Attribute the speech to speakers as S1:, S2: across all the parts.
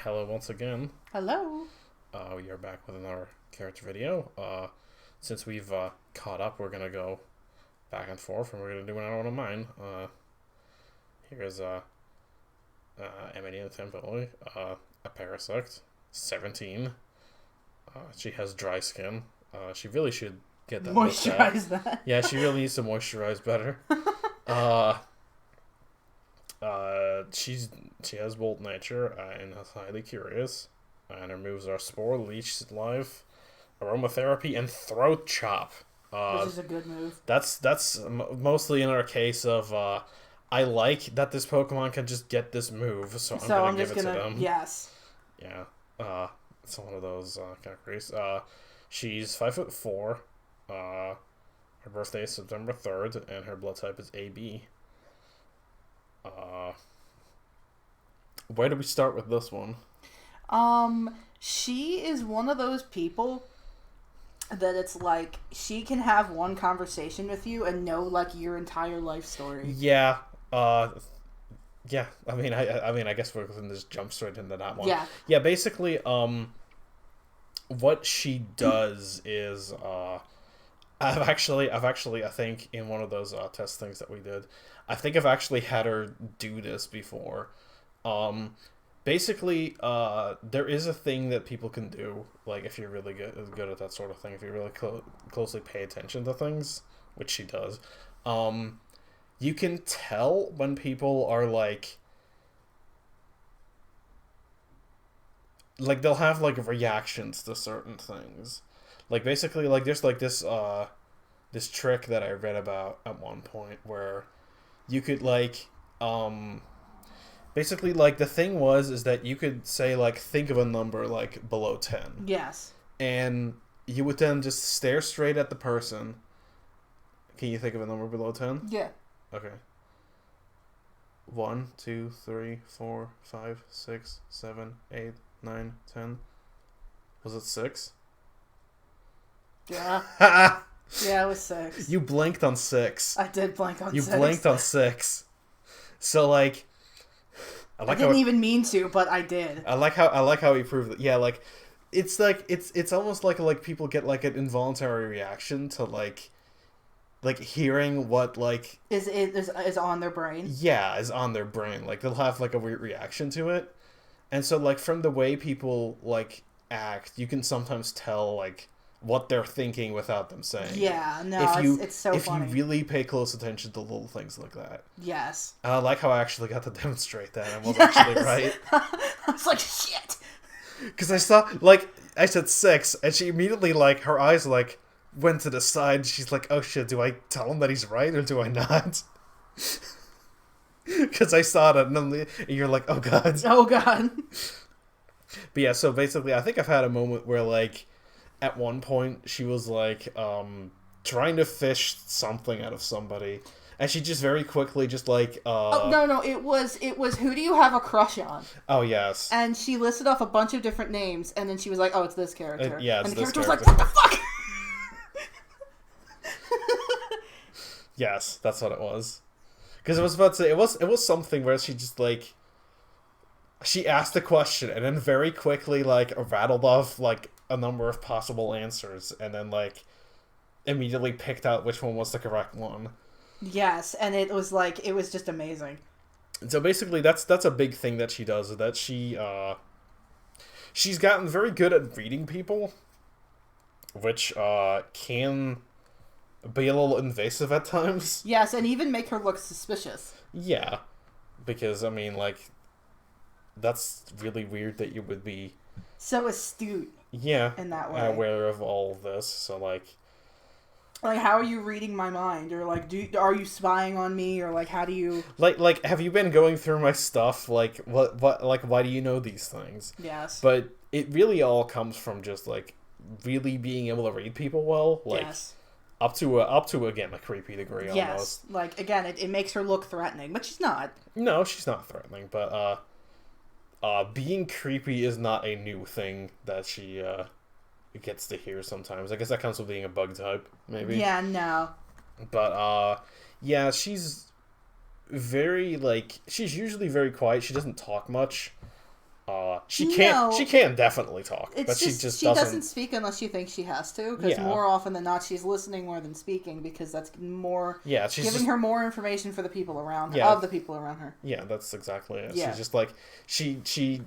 S1: Hello once again.
S2: Hello.
S1: We are back with another character video. Since we've caught up, we're gonna go back and forth, and we're gonna do another one of mine. Here's Amanita Temple, a parasect, 17. She has dry skin. She really should get that
S2: Moisturize that.
S1: Yeah, she really needs to moisturize better. She has bold nature and is highly curious. And her moves are Spore, Leech Life, Aromatherapy, and Throat Chop.
S2: Which is a good move.
S1: That's mostly in our case of I like that this Pokemon can just get this move, so I'm gonna give it to them.
S2: Yes.
S1: Yeah. It's one of those categories. She's 5'4". Her birthday is September 3rd, and her blood type is AB. Where do we start with this one?
S2: She is one of those people that it's like she can have one conversation with you and know like your entire life story.
S1: Yeah. Yeah. I mean, I guess we're going to just jump straight into that one.
S2: Yeah.
S1: Yeah. Basically, what she does is, I've actually, I think in one of those test things that we did, I think I've actually had her do this before. Basically, there is a thing that people can do, like if you're really good at that sort of thing, if you really closely pay attention to things, which she does, you can tell when people are like they'll have like reactions to certain things. Like basically, like there's like this trick that I read about at one point where you could like basically, like, the thing is that you could say, like, think of a number, like, below 10.
S2: Yes.
S1: And you would then just stare straight at the person. Can you think of a number below 10?
S2: Yeah.
S1: Okay. 1, 2, 3, 4, 5, 6, 7, 8, 9, 10. Was it 6?
S2: Yeah. Yeah, it was 6.
S1: You blinked on 6.
S2: I did blink on 6.
S1: You blinked on 6. So, like...
S2: I didn't even mean to, but I did.
S1: I like how he proved it. Yeah, like it's almost like people get like an involuntary reaction to like hearing what like
S2: is on their brain.
S1: Yeah, is on their brain. Like they'll have like a weird reaction to it. And so like from the way people like act, you can sometimes tell like what they're thinking without them saying.
S2: Yeah, no, it's so funny.
S1: If you really pay close attention to little things like that.
S2: Yes.
S1: I like how I actually got to demonstrate that. I was actually right.
S2: I was like, shit.
S1: Because I saw, like, I said 6, and she immediately, like, her eyes, like, went to the side. She's like, oh shit, do I tell him that he's right or do I not? Because I saw it, and you're like, oh god.
S2: Oh god.
S1: But yeah, so basically, I think I've had a moment where, like, at one point, she was, like, trying to fish something out of somebody. And she just very quickly just, like,
S2: Oh, no, it was, who do you have a crush on?
S1: Oh, yes.
S2: And she listed off a bunch of different names, and then she was like, oh, it's this character.
S1: Yeah, it's
S2: and the
S1: this
S2: character was
S1: character.
S2: like, what the fuck?
S1: Yes, that's what it was. Because I was about to say, it was something where she just, like... She asked a question, and then very quickly, like, rattled off, like, a number of possible answers, and then, like, immediately picked out which one was the correct one.
S2: Yes, and it was, like, it was just amazing.
S1: So basically, that's a big thing that she does, is that she's gotten very good at reading people, which, can be a little invasive at times.
S2: Yes, and even make her look suspicious.
S1: Yeah, because, I mean, like, that's really weird that you would be...
S2: So astute.
S1: Yeah,
S2: in that way,
S1: aware of all of this. So like,
S2: how are you reading my mind, or like, are you spying on me, or like, how do you
S1: like have you been going through my stuff? Like, what like, why do you know these things?
S2: Yes,
S1: but it really all comes from just like really being able to read people well. Like,
S2: yes.
S1: up to again a creepy degree almost.
S2: Yes, like again, it makes her look threatening, but she's not.
S1: No, she's not threatening, but being creepy is not a new thing that she gets to hear sometimes. I guess that comes with being a bug type, maybe.
S2: Yeah, no.
S1: But, yeah, she's very, like, she's usually very quiet. She doesn't talk much. She can definitely talk, but she just
S2: doesn't speak unless she thinks she has to, because
S1: Yeah.
S2: more often than not she's listening more than speaking, because that's more
S1: she's
S2: giving
S1: just,
S2: her more information for the people around her,
S1: Yeah.
S2: of the people around her.
S1: Yeah, that's exactly it.
S2: Yeah.
S1: She's just like she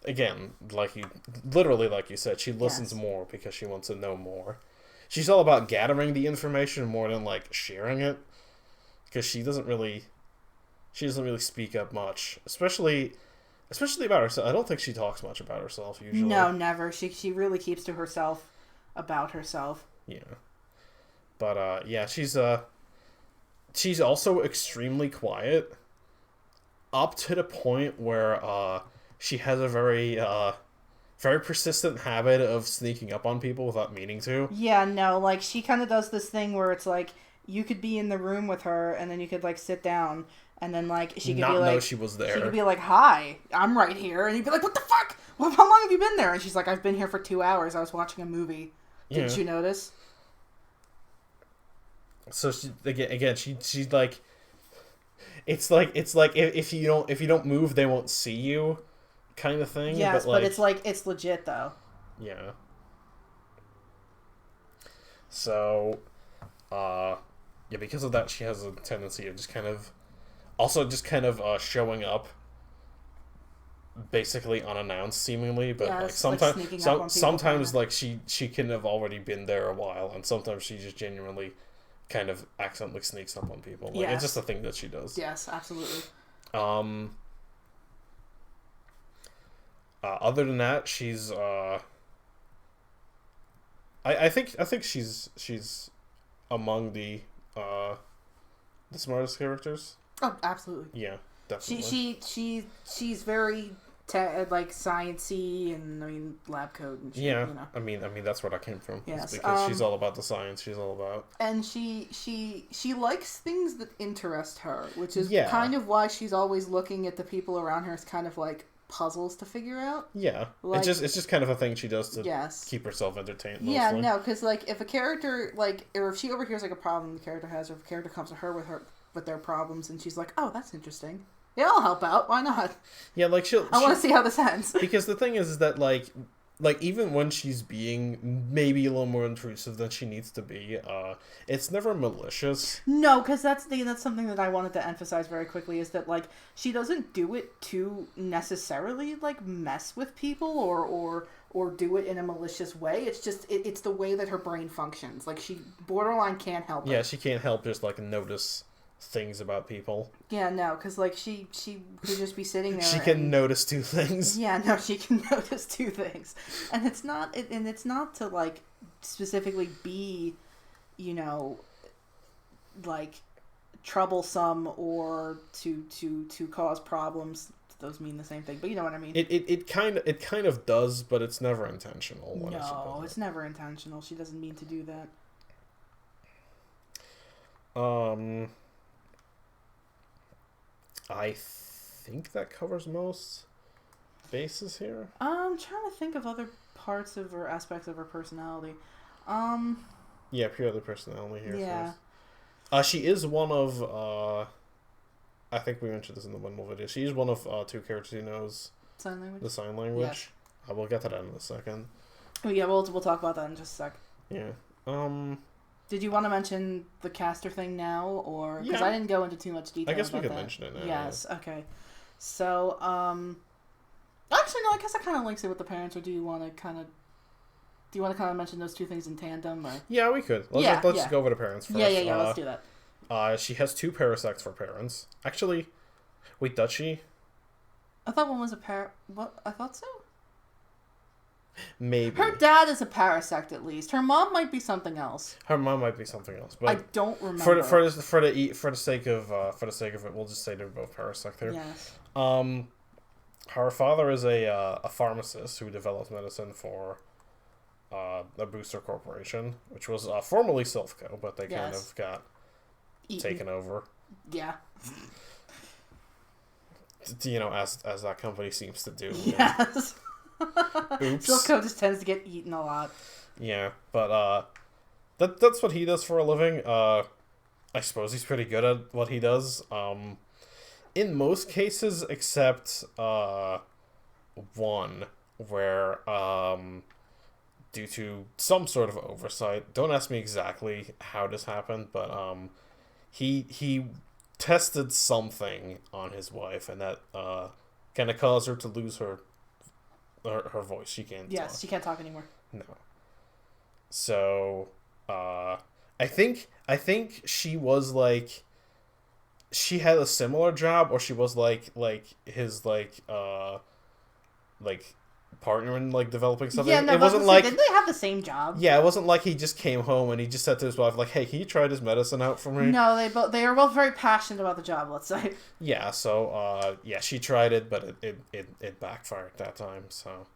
S1: again, like you said, she listens
S2: Yes.
S1: more because she wants to know more. She's all about gathering the information more than like sharing it, because she doesn't really speak up much, especially about herself. I don't think she talks much about herself usually.
S2: No, never. She really keeps to herself about herself.
S1: Yeah. But yeah, she's also extremely quiet, up to the point where she has a very persistent habit of sneaking up on people without meaning to.
S2: Yeah, no, like she kind of does this thing where it's like you could be in the room with her and then you could like sit down and then like she could
S1: Not
S2: be like
S1: know she was there.
S2: She could be like, "Hi, I'm right here," and you'd be like, "What the fuck? Well, how long have you been there?" And she's like, "I've been here for 2 hours. I was watching a movie. Didn't you notice?"
S1: So she's like, it's like if you don't move, they won't see you, kind of thing.
S2: Yes, but it's legit though.
S1: Yeah. So, yeah, because of that, she has a tendency of just kind of showing up basically unannounced, seemingly, but
S2: Yeah,
S1: like
S2: it's like sneaking up on people,
S1: sometimes
S2: kinda.
S1: like she can have already been there a while, and sometimes she just genuinely kind of accidentally sneaks up on people. Like, it's just a thing that she does.
S2: Yes, absolutely.
S1: Other than that, she's I think she's among the smartest characters.
S2: Oh, absolutely.
S1: Yeah, definitely.
S2: She's very like sciencey, and I mean lab code and shit.
S1: Yeah,
S2: You know.
S1: I mean that's where I came from.
S2: Yes,
S1: because she's all about the science. She's all about.
S2: And she likes things that interest her, which is
S1: Yeah.
S2: kind of why she's always looking at the people around her as kind of like puzzles to figure out.
S1: Yeah,
S2: Like,
S1: it's just kind of a thing she does to
S2: yes.
S1: keep herself entertained. Mostly.
S2: Yeah, no, because like if a character like, or if she overhears like a problem the character has, or if a character comes to her with their problems, and she's like, "Oh, that's interesting. Yeah, I'll help out. Why not?
S1: Yeah, like
S2: I want to see how this ends."
S1: Because the thing is that like even when she's being maybe a little more intrusive than she needs to be, it's never malicious.
S2: No, because that's something that I wanted to emphasize very quickly, is that like she doesn't do it to necessarily like mess with people or do it in a malicious way. It's just it's the way that her brain functions. Like she borderline can't help it.
S1: Yeah, she can't help just like notice things about people.
S2: Yeah, no, because like she could just be sitting there.
S1: She can notice two things.
S2: Yeah, no, she can notice two things, and it's not to like specifically be, you know, like troublesome or to cause problems. Those mean the same thing, but you know what I mean.
S1: It kind of does, but it's never intentional.
S2: No, it's never intentional. She doesn't mean to do that.
S1: I think that covers most bases here.
S2: I'm trying to think of other parts of or aspects of her personality.
S1: Yeah, purely personality here.
S2: Yeah.
S1: First. She is one of. I think we mentioned this in the Wendell video. She is one of two characters who knows
S2: Sign language.
S1: the sign language.
S2: Yes.
S1: I will get to that in a second.
S2: Oh, yeah, we'll talk about that in just a sec.
S1: Yeah.
S2: Did you want to mention the caster thing now, or because
S1: Yeah.
S2: I didn't go into too much detail?
S1: I guess we
S2: about
S1: could
S2: that.
S1: mention it now.
S2: Yes. Okay. So, actually, no. I guess that kind of links it with the parents. Or do you want to kind of mention those two things in tandem? Or
S1: Yeah, we could. Let's just go over the parents first.
S2: Yeah. Let's do that.
S1: She has two parasects for parents. Actually, wait, does she?
S2: I thought one was a What? I thought so.
S1: Maybe.
S2: Her dad is a parasect, at least. Her mom might be something else.
S1: Her mom might be something else, but
S2: I don't remember.
S1: For the sake of it, we'll just say they're both parasect here.
S2: Yes.
S1: Her father is a pharmacist who develops medicine for a booster corporation, which was formerly Silphco, but they kind of got taken over.
S2: Yeah.
S1: You know, as that company seems to do.
S2: Yes.
S1: Oops.
S2: Silphco just tends to get eaten a lot.
S1: Yeah, but that's what he does for a living. I suppose he's pretty good at what he does. In most cases, except one where due to some sort of oversight, don't ask me exactly how this happened, but he tested something on his wife, and that kind of caused her to lose her voice. She can't talk.
S2: She can't talk anymore.
S1: No. So, I think she was like, she had a similar job, or she was like his like partner in like developing something.
S2: Yeah, no,
S1: it wasn't like,
S2: didn't they have the same job?
S1: yeah, it wasn't like he just came home and he just said to his wife like, "Hey, can you try this medicine out for me?"
S2: No, they are both very passionate about the job. Let's say.
S1: Yeah. So, yeah, she tried it, but it backfired that time. So,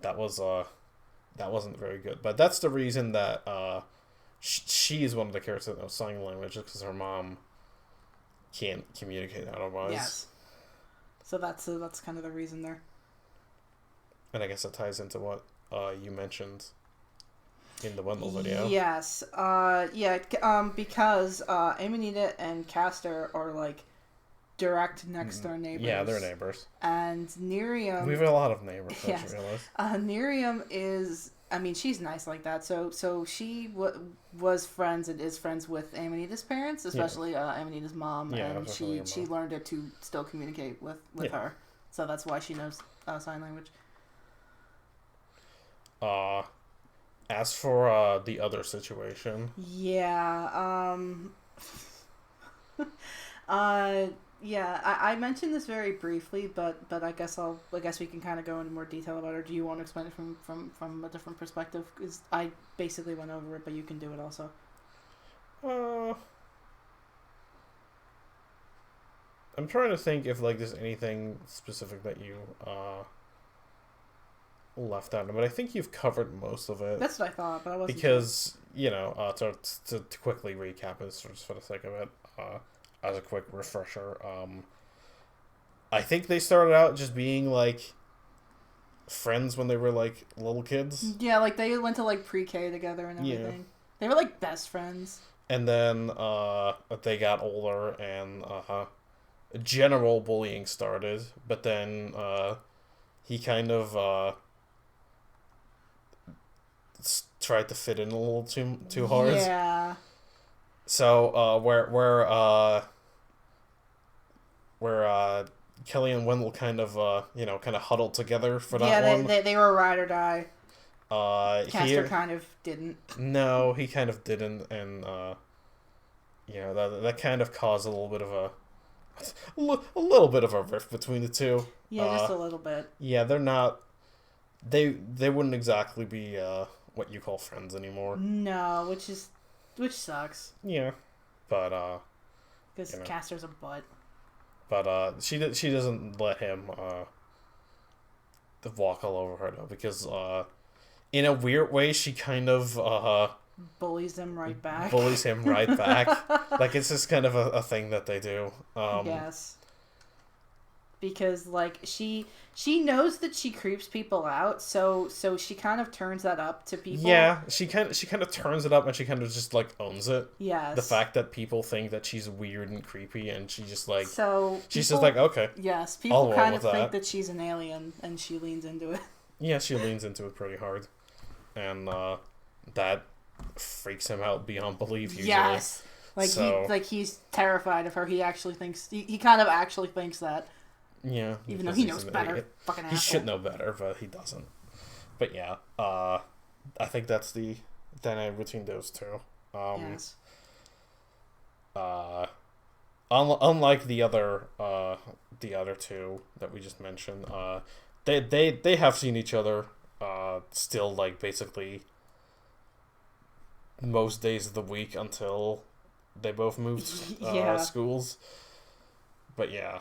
S1: that wasn't very good. But that's the reason that she is one of the characters that knows sign language, because her mom can't communicate otherwise.
S2: Yes. So that's kind of the reason there.
S1: And I guess that ties into what you mentioned in the Wendell video.
S2: Yes. Because Amanita and Castor are like direct next door neighbors.
S1: Yeah, they're neighbors.
S2: And Nerium.
S1: We have a lot of neighbors.
S2: Yes. Nerium is. I mean, she's nice like that. So she was friends and is friends with Amanita's parents, especially Amanita's mom, and she learned it to still communicate with her. So that's why she knows sign language.
S1: As for the other situation.
S2: Yeah. I mentioned this very briefly, but I guess we can kind of go into more detail about it. Or do you want to explain it from a different perspective? Because I basically went over it, but you can do it also.
S1: I'm trying to think if like there's anything specific that you left out, but I think you've covered most of it.
S2: That's what I thought, but I wasn't
S1: because sure. To quickly recap it, just for the sake of it. As a quick refresher, I think they started out just being like friends when they were like little kids.
S2: Yeah, like they went to like pre-K together and everything. Yeah. They were like best friends.
S1: And then they got older and general bullying started, but then he kind of tried to fit in a little too hard.
S2: Yeah.
S1: So where Kelly and Wendell kind of huddled together for that one.
S2: Yeah, they were ride or die. Castor kind of didn't.
S1: No, he kind of didn't, and that kind of caused a little bit of a rift between the two.
S2: Yeah, just a little bit.
S1: Yeah, they're not. They wouldn't exactly be what you call friends anymore.
S2: No, which sucks.
S1: Yeah, but
S2: because Castor's a butt.
S1: But she doesn't let him walk all over her though, because in a weird way she kind of
S2: bullies him right back.
S1: Like it's just kind of a thing that they do.
S2: Yes. Because like she knows that she creeps people out, so she kind of turns that up to people.
S1: Yeah, she kind of turns it up, and she kind of just like owns it.
S2: Yes.
S1: The fact that people think that she's weird and creepy, and she just like she's
S2: people,
S1: just like, okay.
S2: Yes, people kind of think that she's an alien, and she leans into it.
S1: Yeah, she leans into it pretty hard, and that freaks him out beyond belief. Usually.
S2: Yes. Like he's terrified of her. He actually thinks he kind of actually thinks that.
S1: Yeah.
S2: Even though he knows better. Fucking asshole.
S1: He should know better, but he doesn't. But yeah, I think that's the dynamic between those two.
S2: Yes.
S1: Unlike the other two that we just mentioned, they have seen each other still, like, basically most days of the week until they both moved schools. But yeah,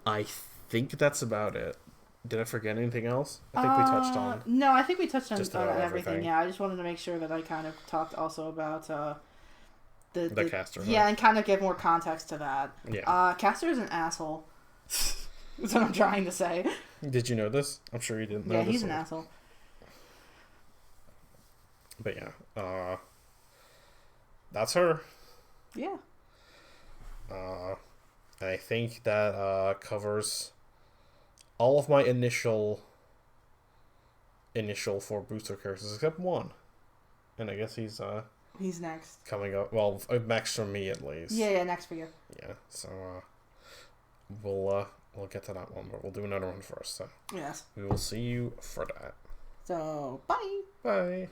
S1: I think that's about it. Did I forget anything else? I think we touched on...
S2: No, I think we touched on
S1: everything.
S2: Everything. Yeah, I just wanted to make sure that I kind of talked also about the
S1: Castor.
S2: Yeah, and kind of give more context to that.
S1: Yeah.
S2: Castor is an asshole. That's what I'm trying to say.
S1: Did you know this? I'm sure you didn't know this.
S2: Yeah, he's an asshole.
S1: But yeah, that's her.
S2: Yeah.
S1: I think that covers all of my initial for booster characters except one, and I guess
S2: he's next.
S1: coming up. Well, next for me at least.
S2: Yeah, next for you.
S1: Yeah, so we'll get to that one, but we'll do another one first. So
S2: yes,
S1: we will see you for that.
S2: So bye.
S1: Bye.